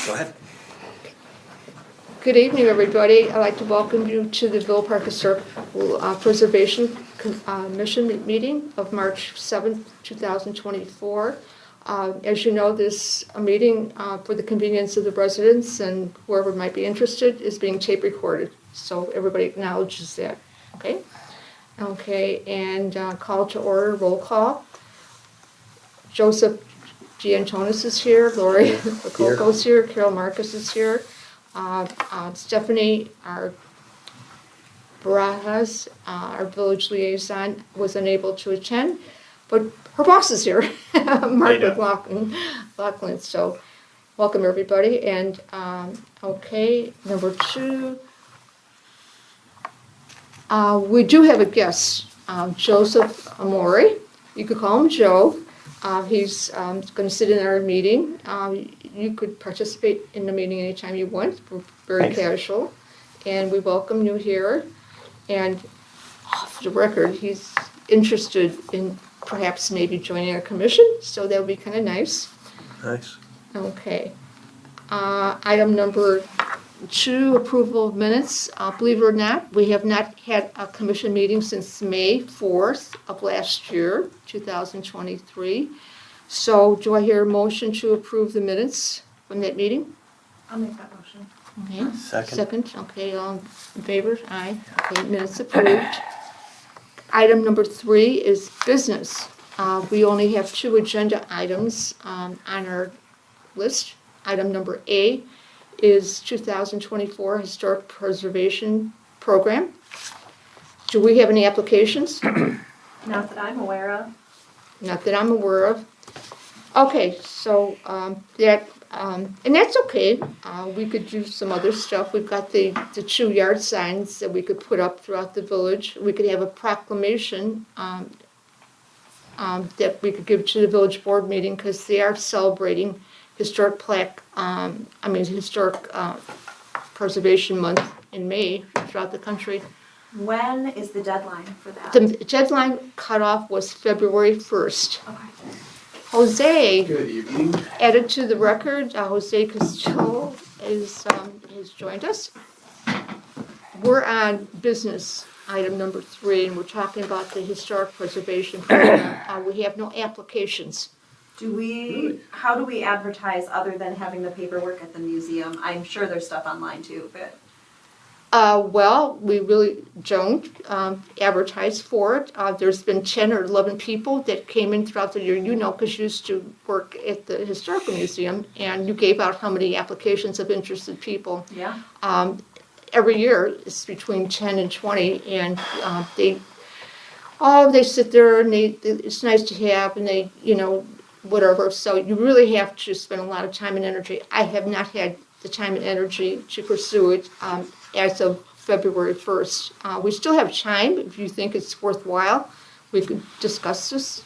Go ahead. Good evening, everybody. I'd like to welcome you to the Villa Park Historic Preservation Mission meeting of March 7th, 2024. As you know, this meeting, for the convenience of the residents and whoever might be interested, is being tape recorded. So everybody acknowledges that. Okay? Okay, and call to order, roll call. Joseph Giantonis is here, Lori Lococo's here, Carol Marcus is here, Stephanie, our Barajas, our village liaison, was unable to attend, but her boss is here, Mark McLaughlin. So welcome everybody. And okay, number 2, we do have a guest, Joseph Amori. You could call him Joe. He's going to sit in our meeting. You could participate in the meeting anytime you want. We're very casual. And we welcome you here. And off the record, he's interested in perhaps maybe joining our commission. So that would be kind of nice. Nice. Okay. Item number 2, approval of minutes. Believe it or not, we have not had a commission meeting since May 4th of last year, 2023. So do I hear a motion to approve the minutes from that meeting? I'll make that motion. Okay. Second. Okay, all in favor? Aye. Okay, minutes approved. Item number 3 is business. We only have 2 agenda items on our list. Item number A is 2024 Historic Preservation Program. Do we have any applications? Not that I'm aware of. Not that I'm aware of. Okay, so and that's okay. We could do some other stuff. We've got the 2 yard signs that we could put up throughout the village. We could have a proclamation that we could give to the village board meeting because they are celebrating historic historic preservation month in May throughout the country. When is the deadline for that? The deadline cutoff was February 1st. Okay. Jose, Good evening. added to the record, Jose Castillo has joined us. We're on business item number 3, and we're talking about the historic preservation program. We have no applications. How do we advertise other than having the paperwork at the museum? I'm sure there's stuff online too, but. Well, we really don't advertise for it. There's been 10 or 11 people that came in throughout the year, because you used to work at the Historical Museum, and you gave out how many applications of interested people. Yeah. Every year, it's between 10 and 20, and they sit there, and it's nice to have, and they, whatever. So you really have to spend a lot of time and energy. I have not had the time and energy to pursue it as of February 1st. We still have time. If you think it's worthwhile, we could discuss this.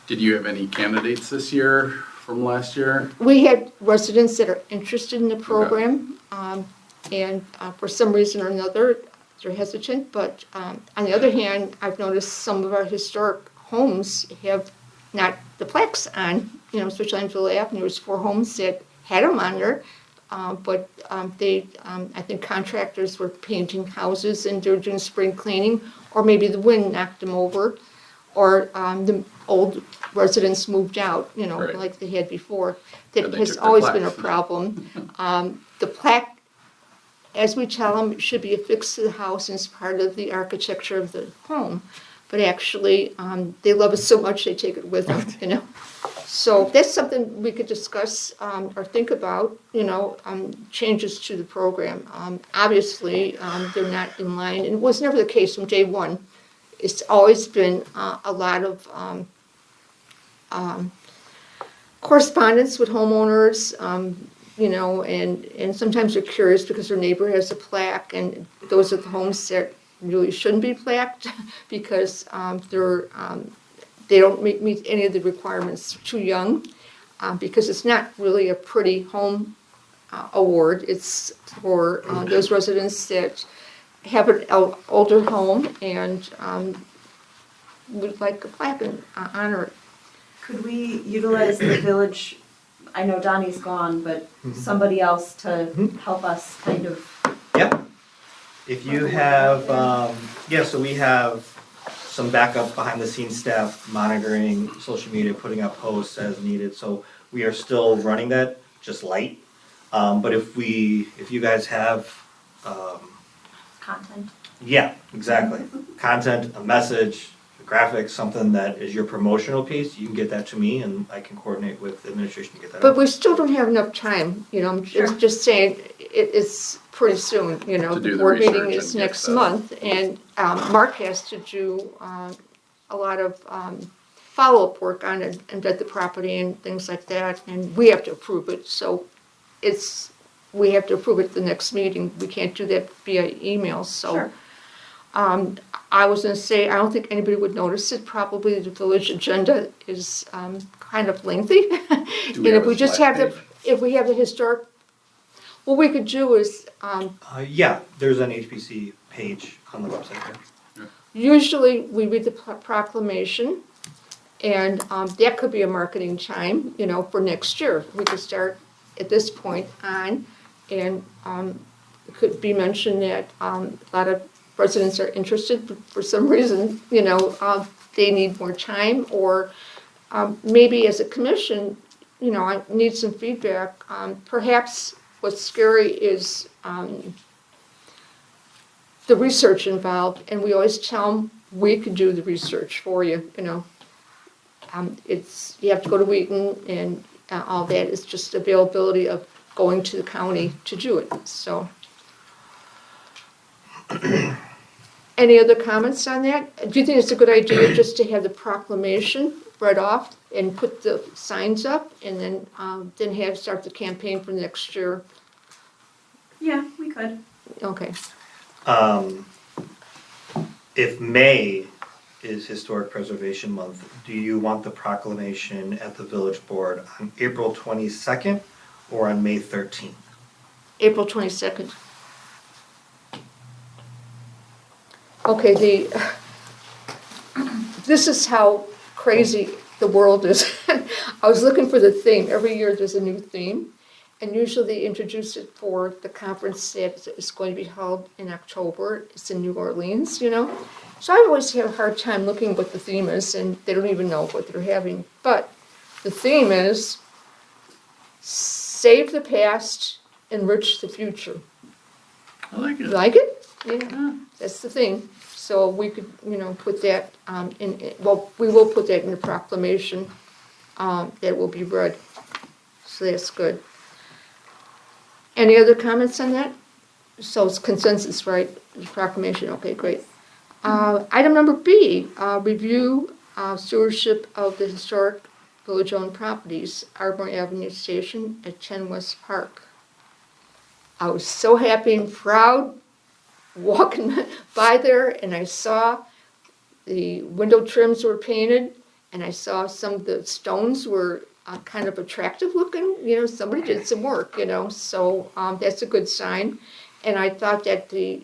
Did you have any candidates this year from last year? We had residents that are interested in the program, and for some reason or another, they're hesitant. But on the other hand, I've noticed some of our historic homes have not the plaques on, especially on Villa Avenue. There's 4 homes that had them on there, but I think contractors were painting houses and they were doing spring cleaning, or maybe the wind knocked them over, or the old residents moved out, Right. like they had before. Yeah, That they has took their always been a plaques. problem. The plaque, as we tell them, should be affixed to the house and is part of the architecture of the home. But actually, they love it so much they take it with them, So that's something we could discuss or think about, changes to the program. Obviously, they're not in line, and it was never the case from day one. It's always been a lot of correspondence with homeowners, and sometimes they're curious because their neighbor has a plaque, and those are the homes that really shouldn't be plaqued because they don't meet any of the requirements. Too young, because it's not really a pretty home award. It's for those residents that have an older home and would like a plaque and honor it. Could we utilize the village I know Donnie's gone, but Mhm. somebody else to Mhm. help us kind of, Yep. If you have, so we have some backup behind the scenes staff monitoring social media, putting up posts as needed, so we are still running that, just light. But if you guys have, content. yeah, exactly, content, a message, a graphic, something that is your promotional piece, you can get that to me and I can coordinate with administration to get that But out. we still don't have enough time, I'm Sure. just saying, it's pretty soon, To do The the board meeting research is and get next the- month, and Mark has to do a lot of follow-up work on it, and vet the property and things like that, and we have to approve it, so we have to approve it at the next meeting. We can't do that via email, so. Sure. I was gonna say, I don't think anybody would notice it, probably the village agenda is kind of lengthy. Do And we have if a we just splash have page? if we have the historic, what we could do is, Yeah, there's an HPC page on the website there. usually we read the proclamation, and that could be a marketing time, for next year. We could start at this point on, and it could be mentioned that a lot of residents are interested, but for some reason, they need more time, or maybe as a commission, I need some feedback. Perhaps what's scary is the research involved, and we always tell them, we can do the research for you, you have to go to Wheaton and all that. It's just availability of going to the county to do it, so. Any other comments on that? Do you think it's a good idea just to have the proclamation read off and put the signs up, and then start the campaign for next year? Yeah, we could. Okay. If May is Historic Preservation Month, do you want the proclamation at the village board on April 22nd or on May 13th? April 22nd. Okay, this is how crazy the world is. I was looking for the theme. Every year there's a new theme, and usually they introduce it for the conference that is going to be held in October. It's in New Orleans, So I always have a hard time looking what the theme is, and they don't even know what they're having. But the theme is save the past, enrich the future. I like You it. like it? Yeah, that's the thing. So we could, put that we will put that in the proclamation that will be read. So that's good. Any other comments on that? So it's consensus, right? The proclamation, okay, great. Item number B, review stewardship of the historic village-owned properties, Arbor Avenue Station at 10 West Park. I was so happy and proud walking by there, and I saw the window trims were painted, and I saw some of the stones were kind of attractive looking. Somebody did some work, so that's a good sign. And I thought that the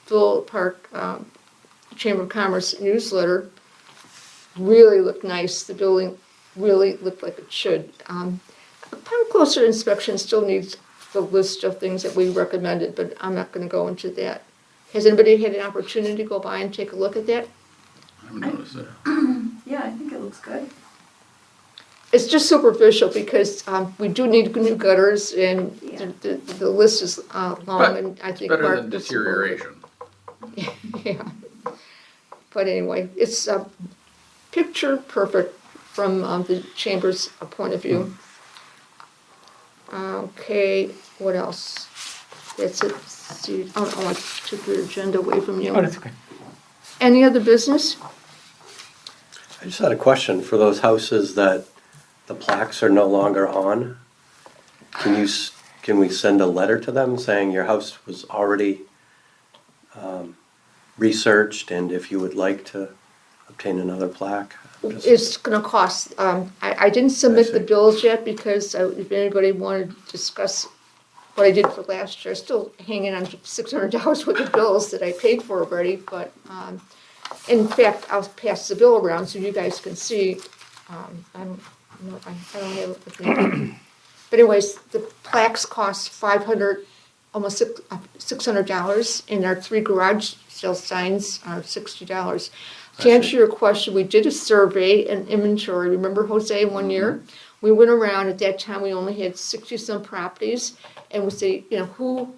Villa Park Chamber of Commerce newsletter really looked nice. The building really looked like it should. Upon closer inspection, still needs the list of things that we recommended, but I'm not going to go into that. Has anybody had an opportunity to go by and take a look at that? I haven't noticed it. Yeah, I think it looks good. It's just superficial because we do need new gutters, and Yeah. the list is long, But and I think Better Mark than would support it. deterioration. Yeah. But anyway, it's picture perfect from the chamber's point of view. Okay, what else? That's it. See, I want to take the agenda away from you. Oh, that's okay. Any other business? I just had a question for those houses that the plaques are no longer on. Can we send a letter to them saying your house was already researched, and if you would like to obtain another plaque? It's gonna cost, I didn't submit the see. bills yet because if anybody wanted to discuss what I did for last year, still hanging on to $600 worth of bills that I paid for already, but, in fact, I'll pass the bill around so you guys can see. no, I don't have it with me. But anyways, the plaques cost almost $600, and our 3 garage sale signs are $60. To answer your question, we did a survey and inventory. Remember Jose, one year? We went around, at that time, we only had 60-some properties, and we say, who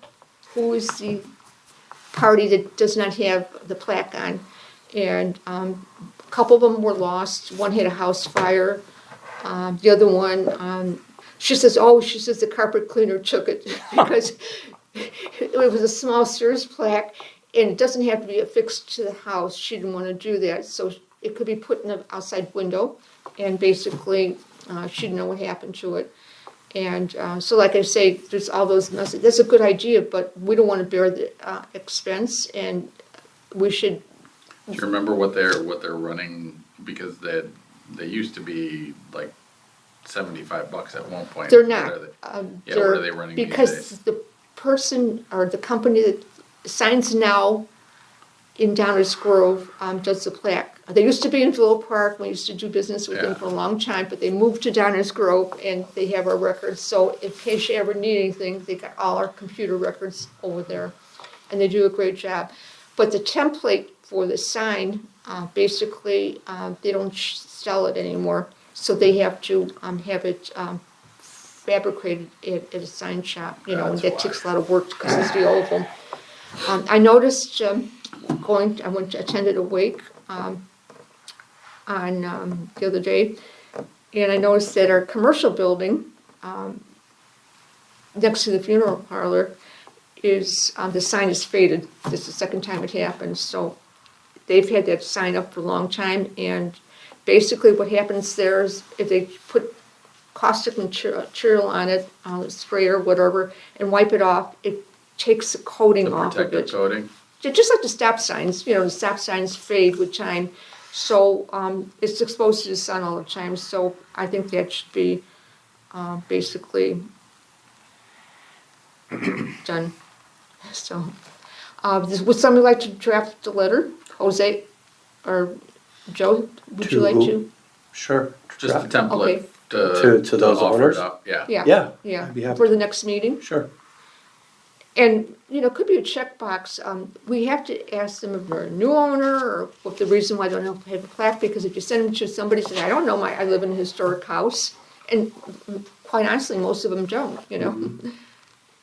is the party that does not have the plaque on? And a couple of them were lost. One had a house fire. The other one, she says the carpet cleaner took it because it was a small Sears plaque, and it doesn't have to be affixed to the house. She didn't want to do that, so it could be put in the outside window, and basically she didn't know what happened to it. And so, like I say, there's all those messages. That's a good idea, but we don't want to bear the expense, and we should. Do you remember what they're running? Because they used to be like $75 at one point. They're not. What are they running these because days? the person or the company that signs now in Downers Grove does the plaque. They used to be in Villa Park. We used to do business with them Yeah. for a long time, but they moved to Downers Grove, and they have our records. So in case you ever need anything, they got all our computer records over there, and they do a great job. But the template for the sign, basically, they don't sell it anymore, so they have to have it fabricated at a sign shop, and That's that why. takes a lot of work because it's the oval. I noticed attended a wake on the other day, and I noticed that our commercial building next to the funeral parlor is the sign is faded. This is the second time it happened, so they've had that sign up for a long time, and basically what happens there is if they put caustic material on it, spray or whatever, and wipe it off, it takes the coating The off of protective it. coating? Just like the stop signs, the stop signs fade with time. So it's exposed to the sun all the time. So I think that should be basically done. So would somebody like to draft the letter? Jose or Joe, would you like who? to? Sure. Just the Draft. template Okay. To those offer owners? it up. Yeah. Yeah. Yeah, I'd be happy For to. the next meeting. Sure. And, it could be a checkbox. We have to ask them if they're a new owner or what the reason why they don't have a plaque, because if you send them to somebody who says, I don't know, I live in a historic house, and quite honestly, most of them don't,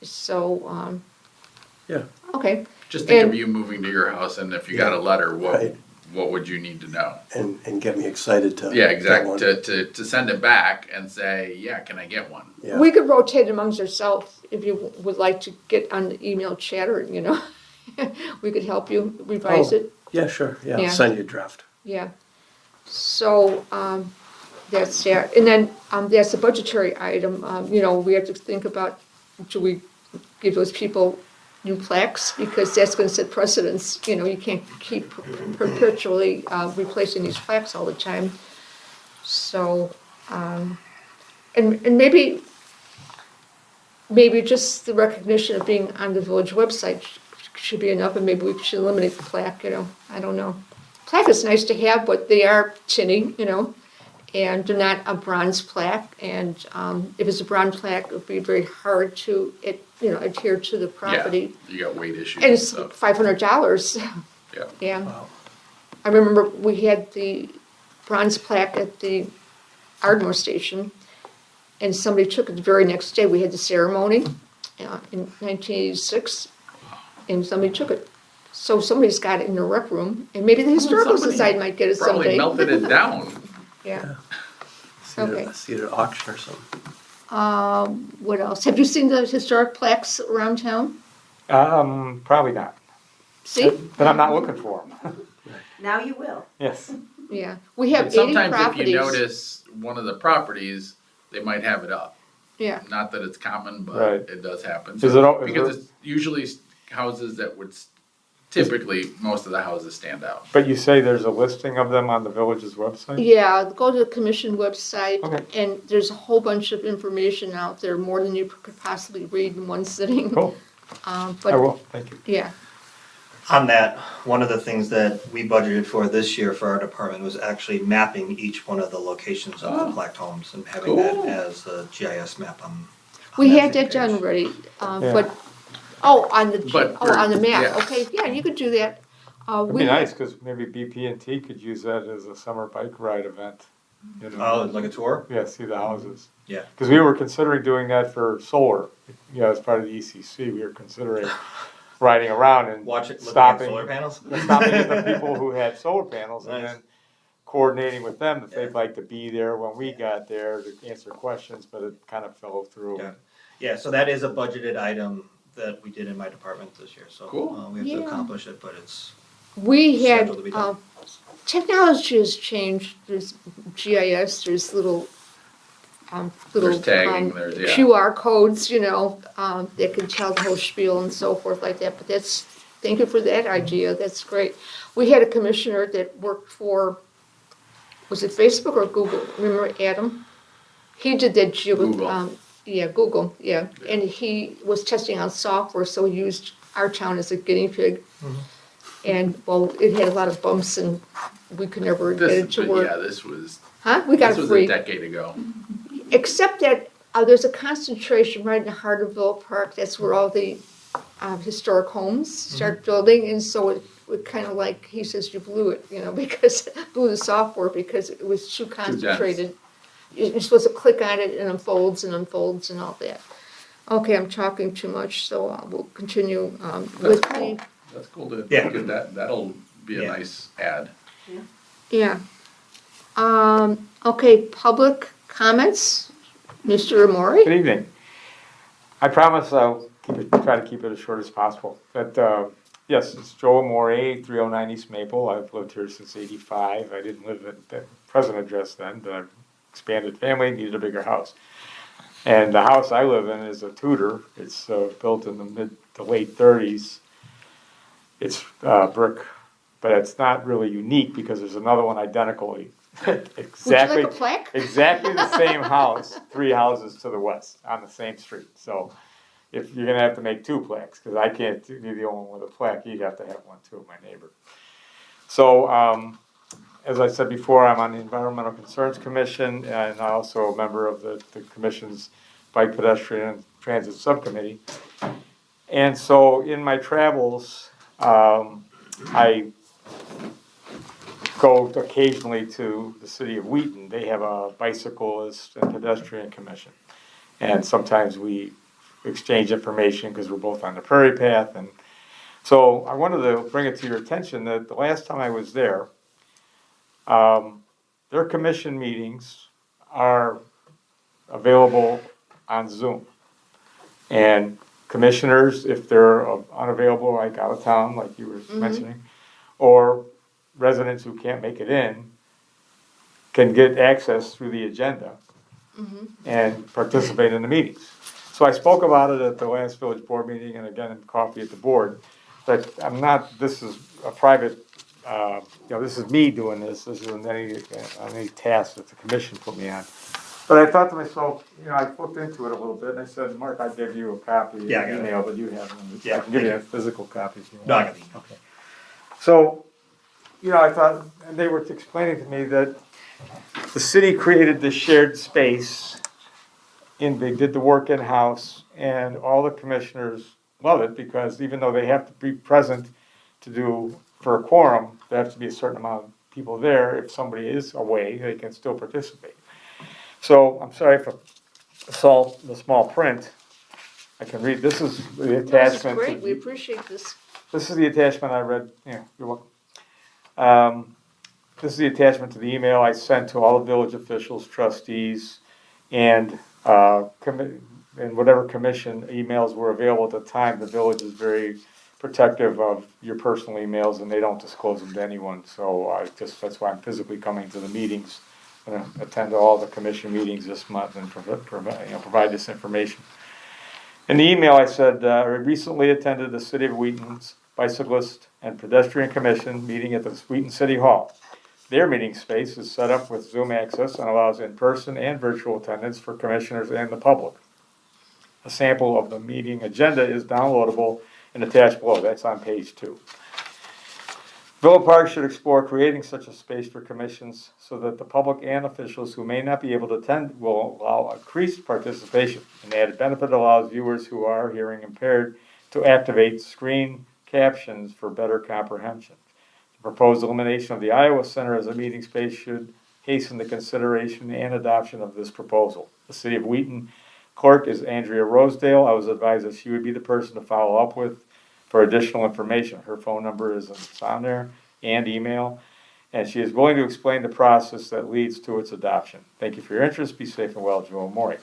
So, Yeah. okay. Just think And- of you moving to your house, and if you got a letter, Right. what would you need to know? And get me excited to. Yeah, get exactly. one. To send it back and say, yeah, can I get one? Yeah. We could rotate amongst ourselves if you would like to get on the email chatter, We could help you revise Oh, it. Yeah, sure. Yeah, Yeah. I'll send you a draft. Yeah. So, that's that. And then, that's a budgetary item. We have to think about, do we give those people new plaques? Because that's gonna set precedents. You can't keep perpetually replacing these plaques all the time. So, and maybe just the recognition of being on the village website should be enough, and maybe we should eliminate the plaque, I don't know. Plaque is nice to have, but they are tinny, and they're not a bronze plaque, and if it's a bronze plaque, it would be very hard to, adhere to the property. Yeah, you got weight issues And and it's stuff. $500. Yeah. Yeah. Wow. I remember we had the bronze plaque at the Ardmore station, and somebody took it the very next day. We had the ceremony in 1986, and somebody took it. So somebody's got it in the rec room, and maybe the Historical Somebody Society might get it someday. Probably melted it down. Yeah. See it, Okay. see it at auction or something. What else? Have you seen the historic plaques around town? Probably not. See? But I'm not looking for them. Now you will. Yes. Yeah. We have But 80 sometimes properties. if you notice one of the properties, they might have it up. Yeah. Not that it's common, but Right. it does happen. Is it all- is Because there- it's usually houses that would, typically, most of the houses stand out. But you say there's a listing of them on the village's website? Yeah, go to the commission website, Okay. and there's a whole bunch of information out there, more than you could possibly read in one sitting. Cool. But I will, thank you. yeah. On that, one of the things that we budgeted for this year for our department was actually mapping each one of the locations of the Oh. plaqued homes and having that Cool. as a GIS map on. We had same that done page. already, Yeah. but, oh, on the, But on the for- map, yeah. okay, yeah, you could do that. It'd We be had- nice, cause maybe BP&T could use that as a summer bike ride event, you know? Oh, like a tour? Yeah, see the houses. Yeah. Cause we were considering doing that for solar, you know, as part of the ECC, we were considering riding around and Watch it, looking at stopping. solar panels? Stopping at the people who had solar panels and Nice. then coordinating with them if they'd Yeah. like to be there when we got there to answer questions, but it kind of fell through. Yeah. Yeah, so that is a budgeted item that we did in my department this year, so. Cool. We have to Yeah. accomplish it, but it's, We had, Scheduled to be done. technology has changed, there's GIS, there's little, There's tagging, there's, yeah. QR codes, you know, that can tell the whole spiel and so forth like that, but that's, thank you for that idea, that's great. We had a commissioner that worked for, was it Facebook or Google? Remember Adam? He did that Google. yeah, Google, yeah, and he was testing out software, so he used our town as a guinea pig. And, well, it had a lot of bumps and we could never get it This, to but work. yeah, this was, Huh? We got this it was a free. decade ago. Except that there's a concentration right in the heart of Villa Park. That's where all the historic homes start building. And so it kind of like, he says, you blew it, you know, because blew the software because it was too concentrated. You're supposed to click on it and unfolds and unfolds and all that. Okay, I'm talking too much, so we'll continue with cool. the, That's cool to, Yeah. get that, that'll be a Yeah. nice ad. yeah. Okay, public comments, Mr. Amori? Good evening. I promise I'll try to keep it as short as possible. But yes, it's Joe Amore, 309 East Maple. I've lived here since '85. I didn't live at the present address then, but I've expanded family, needed a bigger house. And the house I live in is a Tudor. It's built in the late 30s. It's brick, but it's not really unique because there's another one identically. Exactly. Would you like a plaque? Exactly the same house, 3 houses to the west on the same street. So if you're gonna have to make 2 plaques, because I can't be the only one with a plaque, you'd have to have one too, my neighbor. So, as I said before, I'm on the Environmental Concerns Commission, and I'm also a member of the commission's Bike Pedestrian and Transit Subcommittee. And so in my travels, I go occasionally to the city of Wheaton. They have a bicyclist and pedestrian commission. And sometimes we exchange information because we're both on the Prairie Path. And so I wanted to bring it to your attention that the last time I was there, their commission meetings are available on Zoom. And commissioners, if they're unavailable, like out of town, like you were mentioning, or residents who can't make it in, can get access through the agenda and participate in the meetings. So I spoke about it at the last village board meeting and again in coffee at the board, but I'm not, this is a private, this is me doing this isn't any task that the commission put me on. But I thought to myself, I looked into it a little bit and I said, Mark, I gave you a copy, Yeah, I got it. email, but you have one. Yeah, I can give you a thank physical copy if you want. No, I got the email. Okay. So, I thought, and they were explaining to me that the city created this shared space they did the work in-house, and all the commissioners love it because even though they have to be present for a quorum, there has to be a certain amount of people there. If somebody is away, they can still participate. So, I'm sorry for the small print. I can read, this is the This is attachment. great, we appreciate this. This is the attachment I read, you're welcome. This is the attachment to the email I sent to all the village officials, trustees, and whatever commission emails were available at the time. The village is very protective of your personal emails and they don't disclose them to anyone. So that's why I'm physically coming to the meetings. I'm going to attend all the commission meetings this month and provide this information. In the email I said, I recently attended the City of Wheaton's Bicyclist and Pedestrian Commission meeting at the Wheaton City Hall. Their meeting space is set up with Zoom access and allows in-person and virtual attendance for commissioners and the public. A sample of the meeting agenda is downloadable and attached below. That's on page 2. Villa Park should explore creating such a space for commissions so that the public and officials who may not be able to attend will allow increased participation. An added benefit allows viewers who are hearing impaired to activate screen captions for better comprehension. The proposed elimination of the Iowa Center as a meeting space should hasten the consideration and adoption of this proposal. The City of Wheaton clerk is Andrea Rosedale. I was advised that she would be the person to follow up with for additional information. Her phone number is on there and email, and she is willing to explain the process that leads to its adoption. Thank you for your interest. Be safe and well, Joe Maury.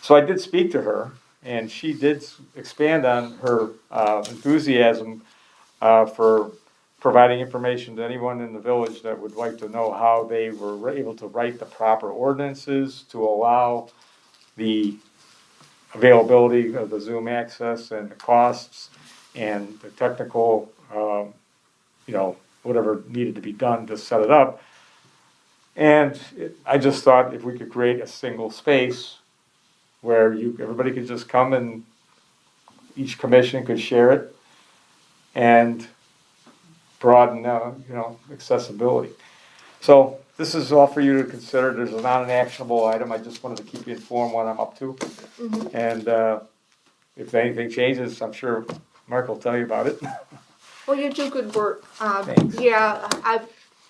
So I did speak to her, and she did expand on her enthusiasm for providing information to anyone in the village that would like to know how they were able to write the proper ordinances to allow the availability of the Zoom access and the costs and the technical, whatever needed to be done to set it up. And I just thought if we could create a single space where everybody could just come and each commission could share it and broaden, accessibility. So this is all for you to consider. There's not an actionable item. I just wanted to keep you informed what I'm up to. Mm-hmm. And if anything changes, I'm sure Mark will tell you about it. Well, you do good work. Thanks. Yeah,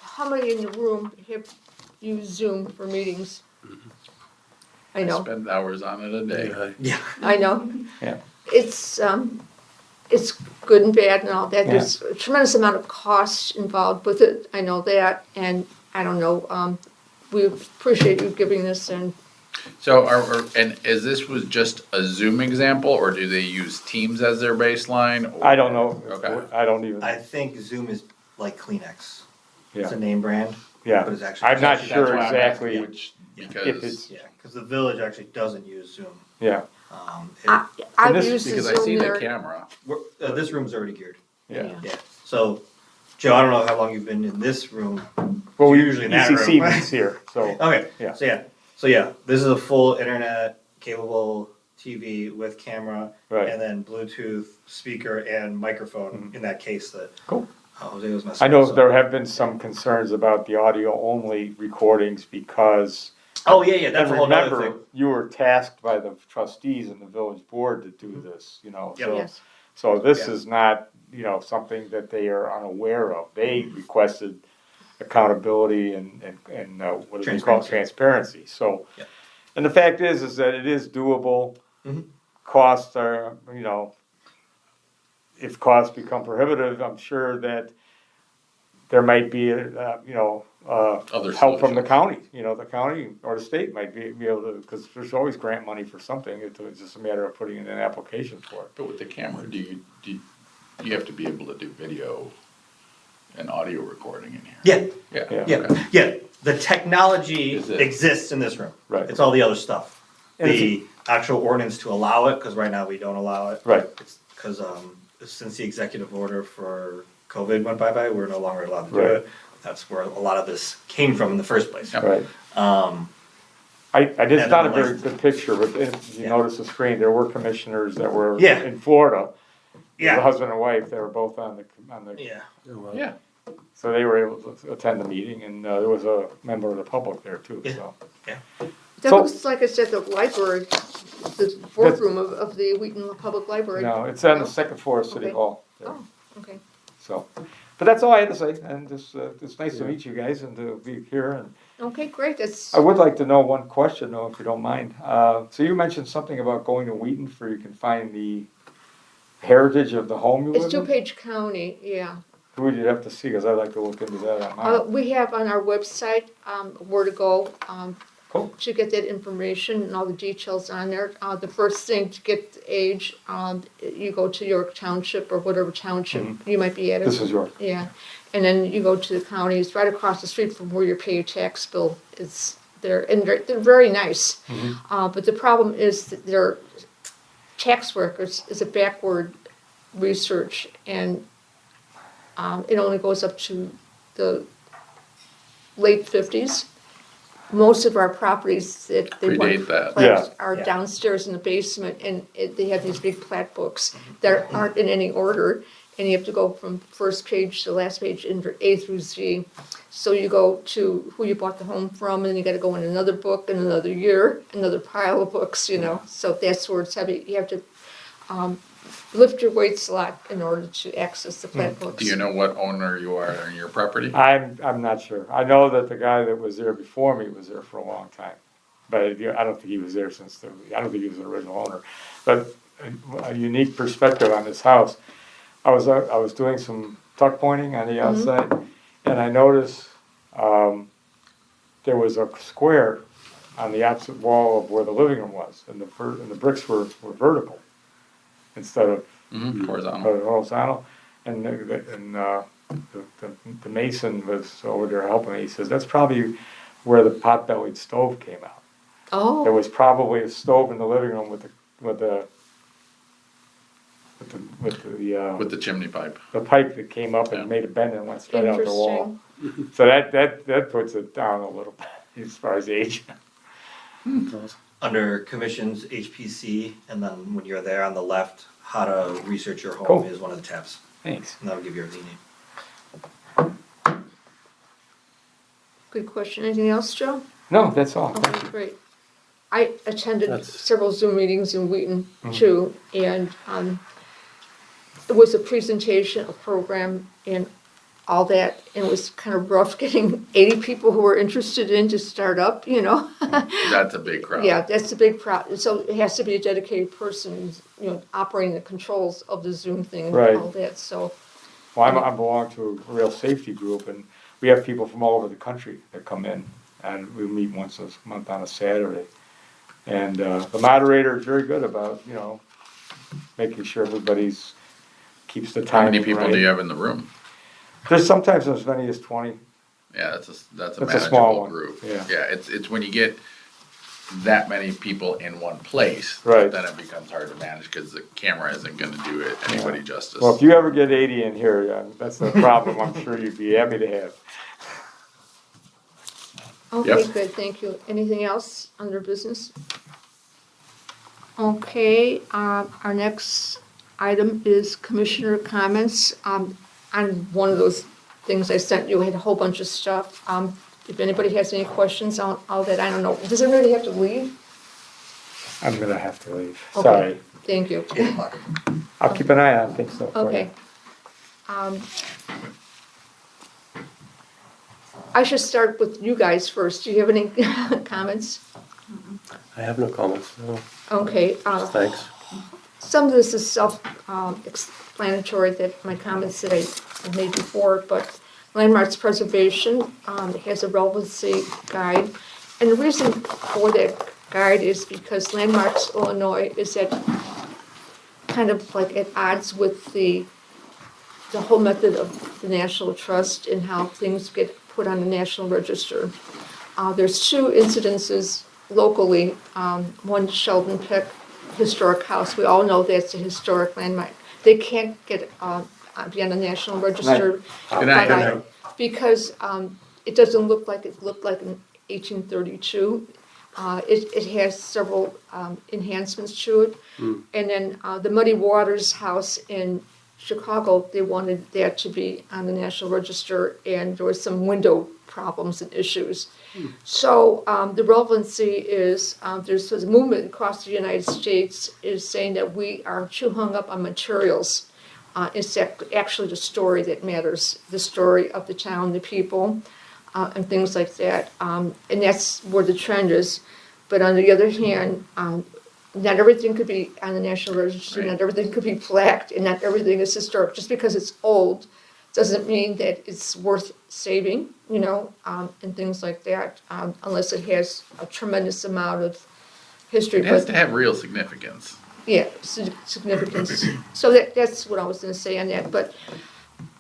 how many in the room have used Zoom for meetings? I know, Spend hours on it a day. Yeah. I know. Yeah. It's good and bad and all that. Yeah. There's a tremendous amount of cost involved with it. I know that, and I don't know. We appreciate you giving this, and So is this was just a Zoom example, or do they use Teams as their baseline? Or- I don't know. Okay. I don't even, I think Zoom is like Kleenex. It's yeah, a name brand. yeah. But it's actually. I'm not that's sure why I'm exactly asking, Which, if because, it's, Yeah, because the village actually doesn't use Zoom. yeah, I've this- used the because I see Zoom the there. camera. This room's already geared. yeah. Yeah. So, Joe, I don't know how long you've been in this room. Well, we Usually in that ECC room. meets here, so, Okay. Yeah. So yeah, this is a full internet capable TV with camera right. and then Bluetooth speaker and microphone in that case that Cool. Jose was messing I know with, so. there have been some concerns about the audio-only recordings because. Oh yeah, that's a And whole other remember, thing. you were tasked by the trustees and the village board to do this, Yep. so. Yes. So this Yeah. is not, something that they are unaware of. They requested accountability and what do they call it, transparency, so. Yeah. And the fact is that it is doable. Mhm. Costs are, if costs become prohibitive, I'm sure that there might be, Other help from the solutions. county, the county or the state might be able to, because there's always grant money for something, it's just a matter of putting in an application for it. But with the camera, do you have to be able to do video and audio recording in here? Yeah, Yeah. yeah, Okay. yeah. The technology Is it? exists in this room. Right. It's all the other stuff. And The actual ordinance to allow it, because right now we don't allow it. Right, It's because since the executive order for COVID went bye-bye, we're no longer allowed to do Right. it. That's where a lot of this came from in the first place. Yep. right. Um, It's And not a then very good picture, but if you Yeah. notice the screen, there were commissioners that were Yeah. in Florida. The yeah, husband and wife, they were both on the, yeah. Yeah. so they were able to attend the meeting, and there was a member of the public there too, Yeah. so. That So- looks like it's at the library, the boardroom of the Wheaton Public Library. No, it's on the No? second floor of City Okay. Hall. there. Oh, okay. So, but that's all I had to say, and it's nice to meet you guys and to be here, and Okay, great. That's, I would like to know one question though, if you don't mind. So you mentioned something about going to Wheaton for you can find the heritage of the home you it's live in? DuPage County, yeah. Who would you have to see, because I'd like to look into that on mine. We have on our website, where to go, Cool. to get that information and all the details on there. The first thing to get the age, you go to York Township or whatever township you might be at. This is yours. Yeah, and then you go to the county, it's right across the street from where you pay your tax bill. It's there, and they're very nice. But the problem is that their tax records is a backward research, and it only goes up to the late 50s. Most of our properties that they want Predate that. plats Yeah. are downstairs in the basement, and they have these big plat books that aren't in any order. and you have to go from first page to last page in A through Z. So you go to who you bought the home from, and then you gotta go in another book, in another year, another pile of books, you know, so that's where it's heavy. You have to, lift your weights a lot in order to access the plat books. Do you know what owner you are on your property? I'm not sure. I know that the guy that was there before me was there for a long time. But I don't think he was there I don't think he was the original owner. But a unique perspective on this house. I was doing some tuck pointing on the outside, and I noticed, there was a square on the opposite wall of where the living room was, and the bricks were vertical instead of Horizontal. horizontal. And the mason was over there helping me. He says, that's probably where the pot-bellied stove came out. There Oh, was probably a stove in the living room with With the chimney pipe. the pipe that came up and Yeah. made a bend and went straight out the wall. interesting. So that puts it down a little bit as far as age. Under commissions, HPC, and then when you're there on the left, how to research your home Cool. is one of the tabs. Thanks. And that'll give you everything you need. Good question. Anything else, Joe? No, that's all. Okay, great. I attended That's- several Zoom meetings in Wheaton too, and it was a presentation, a program, and all that. And it was kind of rough getting 80 people who were interested in to start up, you know? That's a big crowd. Yeah, that's the big problem. So it has to be a dedicated person, you know, operating the controls of the Zoom thing and Right. all that, so. Well, I belong to a real safety group, and we have people from all over the country that come in, and we meet once a month on a Saturday. And the moderator is very good about, you know, making sure everybody's keeps the How time many people right. do you have in the room? There's sometimes as many as 20. Yeah, that's a That's a manageable small one, group. yeah. Yeah, it's when you get that many people in one place. Right. Then it becomes hard to manage because the camera isn't gonna do it anybody justice. Well, if you ever get 80 in here, that's no problem. I'm sure you'd be happy to have. Okay, Yep. good, thank you. Anything else under business? Okay, our next item is commissioner comments. On one of those things I sent you, I had a whole bunch of stuff. If anybody has any questions on all that, I don't know. Does everybody have to leave? I'm gonna have to leave. Okay. Sorry. Thank you. I'll keep an eye on things though. for you. Okay. I should start with you guys first. Do you have any comments? I have no comments, no, Okay, thanks. some of this is self-explanatory, that my comments that I made before, but landmarks preservation has a relevancy guide. And the reason for that guide is because Landmarks Illinois is at kind of like at odds with the whole method of the National Trust and how things get put on the National Register. There's two incidences locally, one Sheldon Peck Historic House, we all know that's a historic landmark. They can't get, be on the National Register. Good night. but because it doesn't look like it looked like in 1832. It has several enhancements to it. And then the Muddy Waters House in Chicago, they wanted that to be on the National Register, and there was some window problems and issues. So the relevancy is there's a movement across the United States is saying that we are too hung up on materials. It's actually the story that matters, the story of the town, the people, and things like that. And that's where the trend is. But on the other hand, not everything could be on the National Register, Right. not everything could be plaqued, and not everything is historic. Just because it's old doesn't mean that it's worth saving, you know, and things like that, unless it has a tremendous amount of history. It has But to have real significance. yeah, significance. So that's what I was gonna say on that, but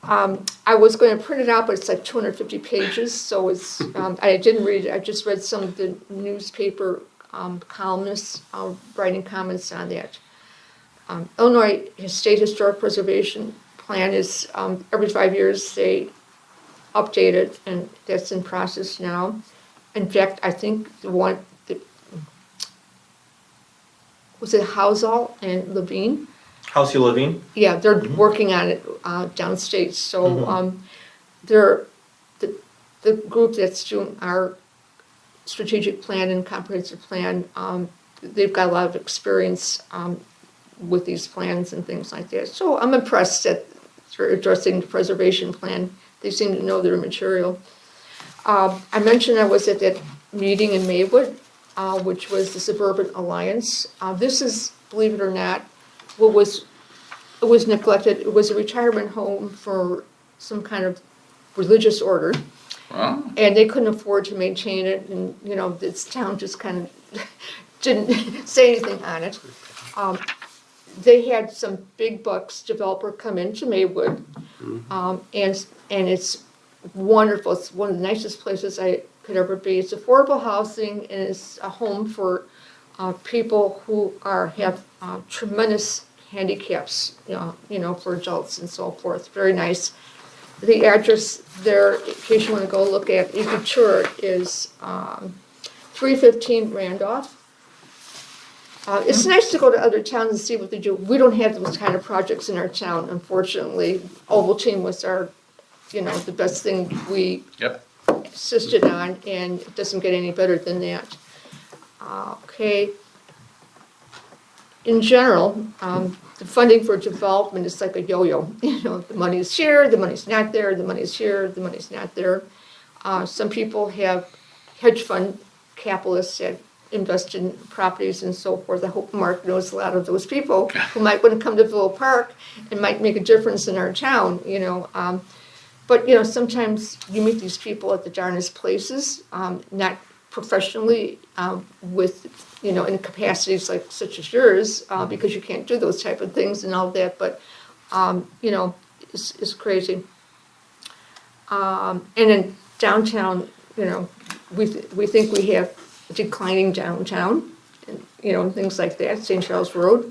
I was gonna print it out, but it's like 250 pages, so it's, I didn't read it, I just read some of the newspaper columnists writing comments on that. Illinois State Historic Preservation Plan is, every 5 years they update it, and that's in process now. In fact, I think the one, was it Housel and Levine? House you living? Yeah, they're Mhm. working on it downstate, so Mhm. they're, the group that's doing our strategic plan and comprehensive plan, they've got a lot of experience with these plans and things like that. So I'm impressed that they're addressing the preservation plan. They seem to know their material. I mentioned I was at that meeting in Maywood, which was the Suburban Alliance. This is, believe it or not, what was, it was neglected. It was a retirement home for some kind of religious order. Well, And they couldn't afford to maintain it, and, you know, this town just kind of didn't say anything on it. They had some big bucks developer come into Maywood, and it's wonderful. It's one of the nicest places I could ever be. It's affordable housing, and it's a home for people who have tremendous handicaps, you know, for adults and so forth. Very nice. The address there, in case you want to go look at, you can tour it, is 315 Randolph. It's nice to go to other towns and see what they do. We don't have those kind of projects in our town, unfortunately. Ovaltine was our, you know, the best thing we yep. insisted on, and it doesn't get any better than that. Okay. In general, the funding for development is like a yo-yo. You know, the money's here, the money's not there, the money's here, the money's not there. Some people have hedge fund capitalists that invest in properties and so forth. I hope Mark knows a lot of those people who might want to come to Villa Park and might make a difference in our town, you know. But, you know, sometimes you meet these people at the darnest places, not professionally, with, you know, in capacities like such as yours, because you can't do those type of things and all that, but, you know, it's crazy. And in downtown, you know, we think we have declining downtown, and, you know, and things like that, St. Charles Road.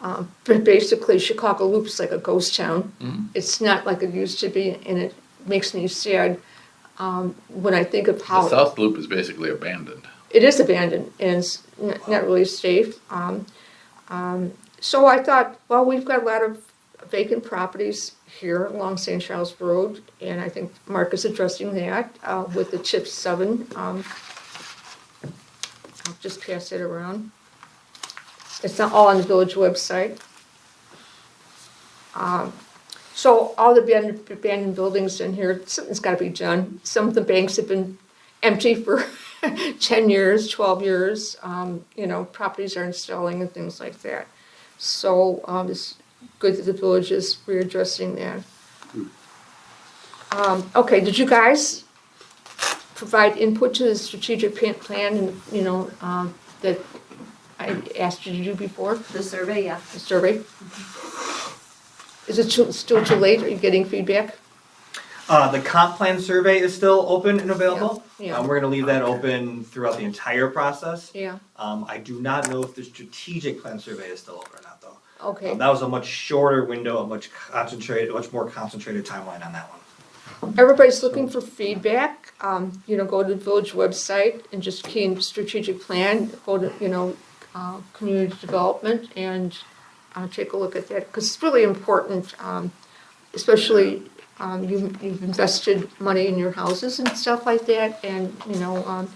But basically, Chicago Loop's like a ghost town. Mhm. It's not like it used to be, and it makes me sad when I think of The how South Loop is basically abandoned. it is abandoned and it's not really safe. So I thought, well, we've got a lot of vacant properties here along St. Charles Road, and I think Mark is addressing that with the CHIP 7. I'll just pass it around. It's not all on the village website. So all the abandoned buildings in here, something's got to be done. Some of the banks have been empty for 10 years, 12 years. You know, properties aren't selling and things like that. So it's good that the village is readdressing that. Okay, did you guys provide input to the strategic plan and, you know, that I asked you to do before, The survey, yeah. the survey? Is it still too late? Are you getting feedback? The comp plan survey is still open and available. Yeah, yeah. We're gonna leave that open throughout the entire process. Yeah, I do not know if the strategic plan survey is still open or not, though. okay. That was a much shorter window, a much more concentrated timeline on that one. Everybody's looking for feedback. You know, go to the village website and just key in strategic plan, go to, you know, community development, and take a look at that, because it's really important, especially you've invested money in your houses and stuff like that, and, you know,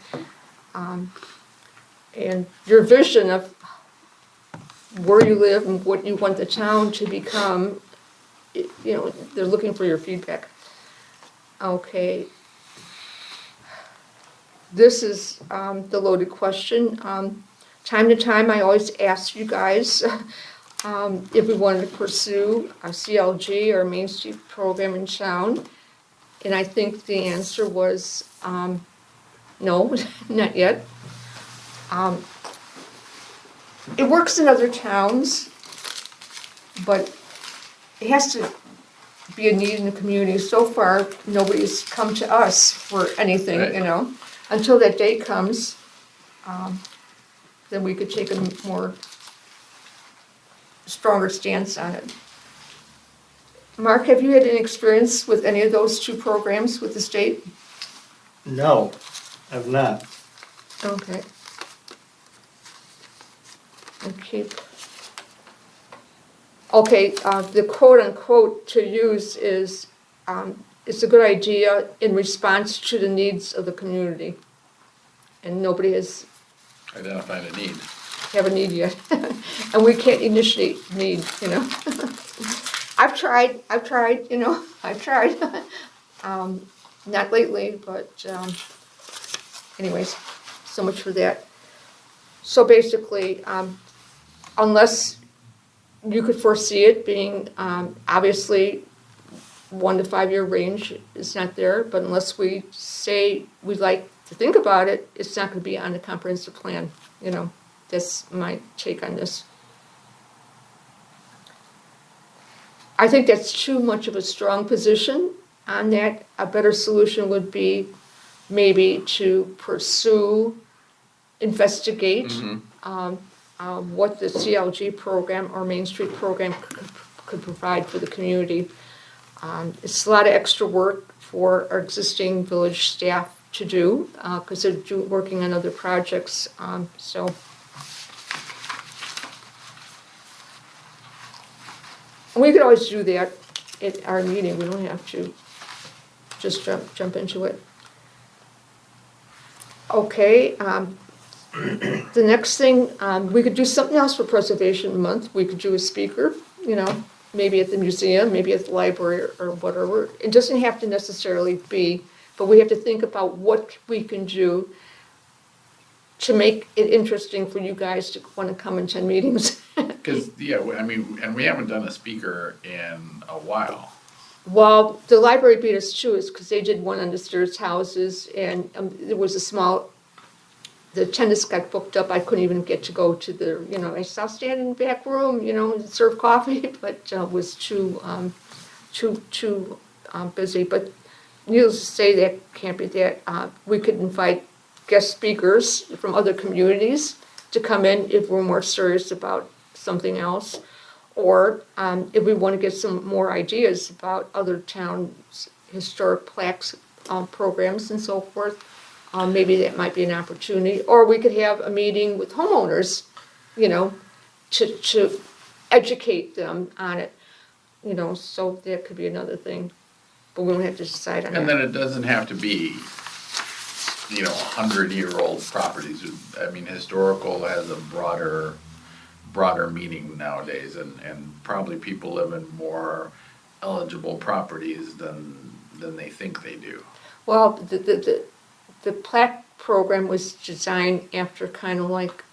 and your vision of where you live and what you want the town to become, you know, they're looking for your feedback. Okay. This is the loaded question. Time to time, I always ask you guys if we wanted to pursue a CLG or Main Street program in town. And I think the answer was no, not yet. It works in other towns, but it has to be a need in the community. So far, nobody's come to us for anything, Right. you know. Until that day comes, then we could take a more stronger stance on it. Mark, have you had any experience with any of those two programs with the state? No, I've not. Okay. Okay. Okay, the quote unquote to use is, it's a good idea in response to the needs of the community. And nobody has Identifying a need. have a need yet. And we can't initiate need, you know. I've tried, you know, I've tried. Not lately, but anyways, so much for that. So basically, unless you could foresee it being, obviously, 1 to 5 year range is not there, but unless we say we'd like to think about it, it's not gonna be on the comprehensive plan, you know. That's my take on this. I think that's too much of a strong position on that. A better solution would be maybe to pursue, investigate what the CLG program or Main Street program could provide for the community. It's a lot of extra work for our existing village staff to do because they're working on other projects. So. And we could always do that at our meeting. We don't have to just jump into it. Okay. The next thing, we could do something else for Preservation Month. We could do a speaker, you know, maybe at the museum, maybe at the library or whatever. It doesn't have to necessarily be, but we have to think about what we can do to make it interesting for you guys to want to come and attend meetings. Because, yeah, I mean, and we haven't done a speaker in a while. Well, the library beat us to it because they did one on the Stairs houses, and there was the attendance got booked up. I couldn't even get to go to the, you know, I saw stand in the back room, you know, and serve coffee, but was too busy. But needless to say, that can't be that. We could invite guest speakers from other communities to come in if we're more serious about something else, or if we want to get some more ideas about other towns' historic plaques, programs and so forth. Maybe that might be an opportunity, or we could have a meeting with homeowners, you know, to educate them on it, you know, so that could be another thing, but we don't have to decide on that. And then it doesn't have to be, you know, 100-year-old properties. I mean, historical has a broader meaning nowadays, and probably people live in more eligible properties than they think they do. Well, the plaque program was designed after kind of like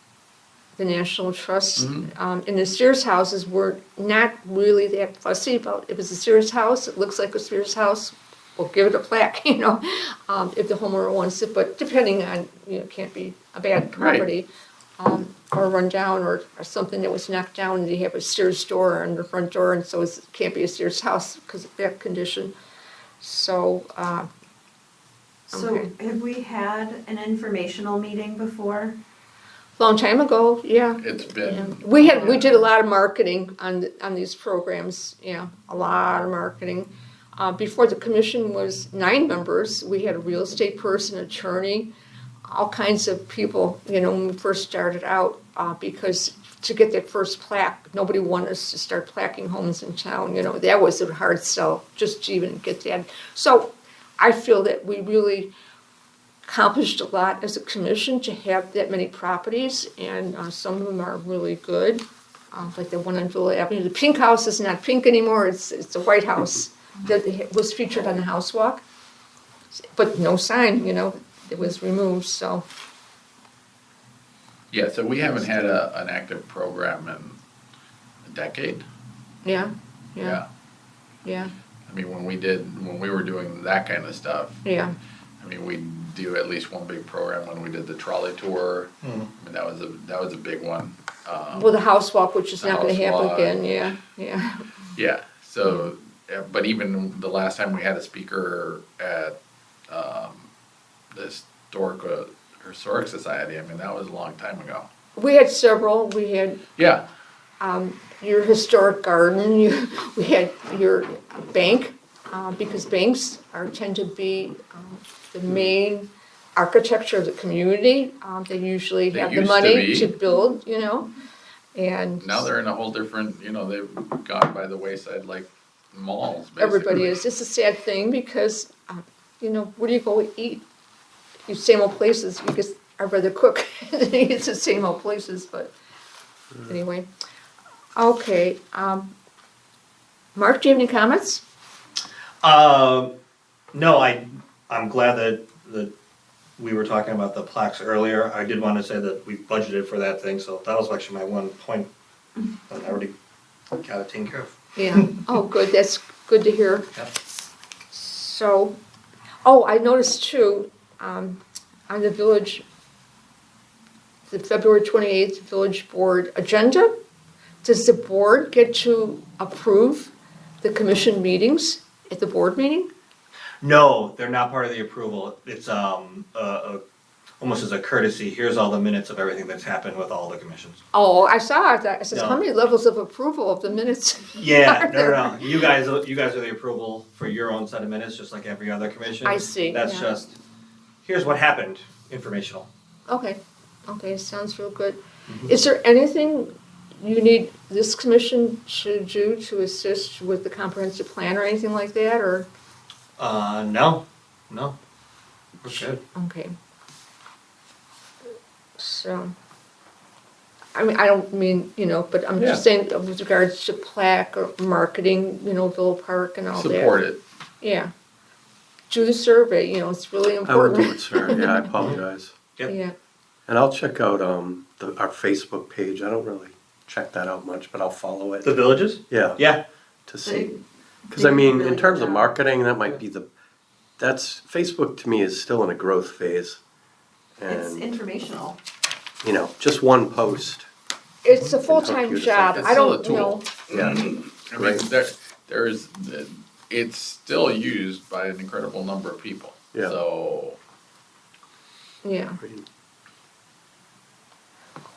the National Trust. And the Sears houses were not really that fussy about, if it's a Sears house, it looks like a Sears house, we'll give it a plaque, you know, if the homeowner wants it, but depending on, you know, it can't be a bad property. Or run down, or something that was knocked down, and they have a Sears door on the front door, and so it can't be a Sears house because of that condition. So, So okay. have we had an informational meeting before? Long time ago, yeah. It's been. We did a lot of marketing on these programs, yeah, a lot of marketing. Before the commission was 9 members, we had a real estate person, attorney, all kinds of people, you know, when we first started out, because to get that first plaque, nobody wanted us to start plaquing homes in town, you know, that was a hard sell, just to even get that. So I feel that we really accomplished a lot as a commission to have that many properties, and some of them are really good, like the one on Villa Avenue. The pink house is not pink anymore, it's a white house that was featured on the house walk, but no sign, you know, it was removed, so. Yeah, so we haven't had an active program in a decade. Yeah. I mean, when we were doing that kind of stuff, Yeah. I mean, we do at least one big program when we did the trolley tour. I mean, that was a big one. Well, the house walk, which is the not gonna house happen walk. again, yeah. Yeah, so, but even the last time we had a speaker at the Historic Society, I mean, that was a long time ago. We had several, we had Yeah, your historic garden, we had your bank, because banks tend to be the main architecture of the community. They usually They have the used to money be. to build, you know. And Now they're in a whole different, they've gone by the wayside like malls, basically. everybody is. It's a sad thing because, where do you go eat? You same old places, because I'd rather cook than eat the same old places, but anyway. Okay, Mark, do you have any comments? No, I'm glad that we were talking about the plaques earlier. I did want to say that we budgeted for that thing, so that was actually my one point. I already got it taken care of. Yeah, oh, good, that's good to hear. Yep. So, I noticed too, on the village, the February 28th village board agenda, does the board get to approve the commission meetings at the board meeting? No, they're not part of the approval. It's almost as a courtesy. Here's all the minutes of everything that's happened with all the commissions. Oh, I saw that. I said, No. how many levels of approval of the minutes? Yeah, are there? no. You guys are the approval for your own set of minutes, just like every other commission. I see, That's yeah. just, here's what happened, informational. Okay, sounds real good. Is there anything you need this commission to do to assist with the comprehensive plan or anything like that, or? No. We're good. Okay. So, I mean, I don't mean, but I'm just saying with regards to plaque or marketing, Villa Park and all that. Support it. Yeah. Do the survey, it's really I will important. do it, sir. Yeah, I apologize. Yep. Yeah, And I'll check out our Facebook page. I don't really check that out much, but I'll follow it. The villages? Yeah, Yeah. to see. They- Because they I do a mean, really in terms good of job. marketing, that might be Facebook to me is still in a growth phase. It's And, informational. just one post. it's a full-time Computer job. It's I still a don't tool. know. Yeah, I mean, Great. it's still used by an incredible number of people. Yeah. So, Yeah.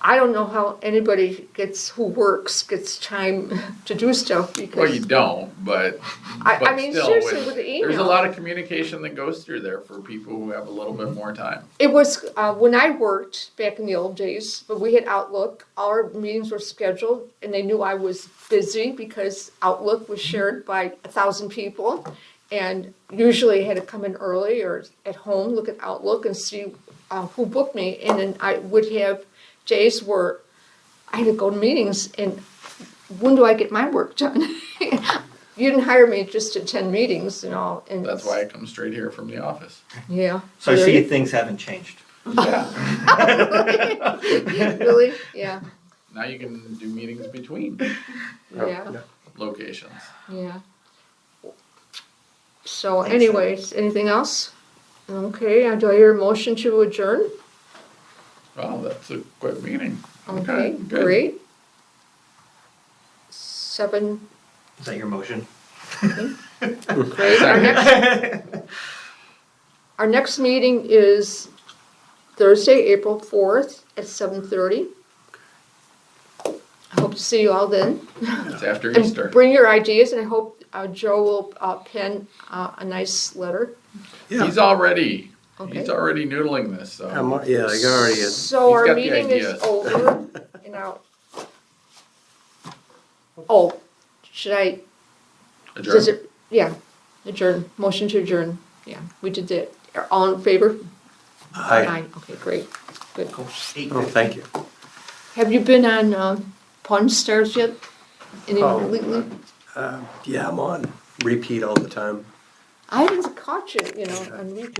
I don't know how anybody who works gets time to do stuff well, because you don't, but, I but mean, still, seriously, with the email. there's a lot of communication that goes through there for people who have a little bit more time. It was when I worked back in the old days, but we had Outlook. Our meetings were scheduled, and they knew I was busy because Outlook was shared by 1,000 people, and usually I had to come in early or at home look at Outlook and see who booked me, and then I would have days where I had to go to meetings, and when do I get my work done? You didn't hire me just to attend meetings and all, and That's why I come straight here from the office. yeah. So I There see you- things haven't changed. Yeah. Really? Yeah. Now you can do meetings between Yeah. locations. Yeah. So anyways, anything else? Okay, do I hear a motion to adjourn? Well, that's a quick meeting. Okay, good. great. 7, Is that your motion? great. Our next meeting is Thursday, April 4th at 7:30. I hope to see you all then. It's after And Easter. bring your ideas, and I hope Joe will pen a nice letter. He's already Okay. noodling this, so. Yeah, I already. So He's our got the meeting is ideas. over, and now, oh, should I, does Adjourn. it, yeah, adjourn, motion to adjourn, yeah, we did that. All in favor? Hi. Okay, great, good. Oh, thank you. Have you been on Pawn Stars yet? Any Oh. lately? Yeah, I'm on repeat all the time. I haven't caught you, on repeat.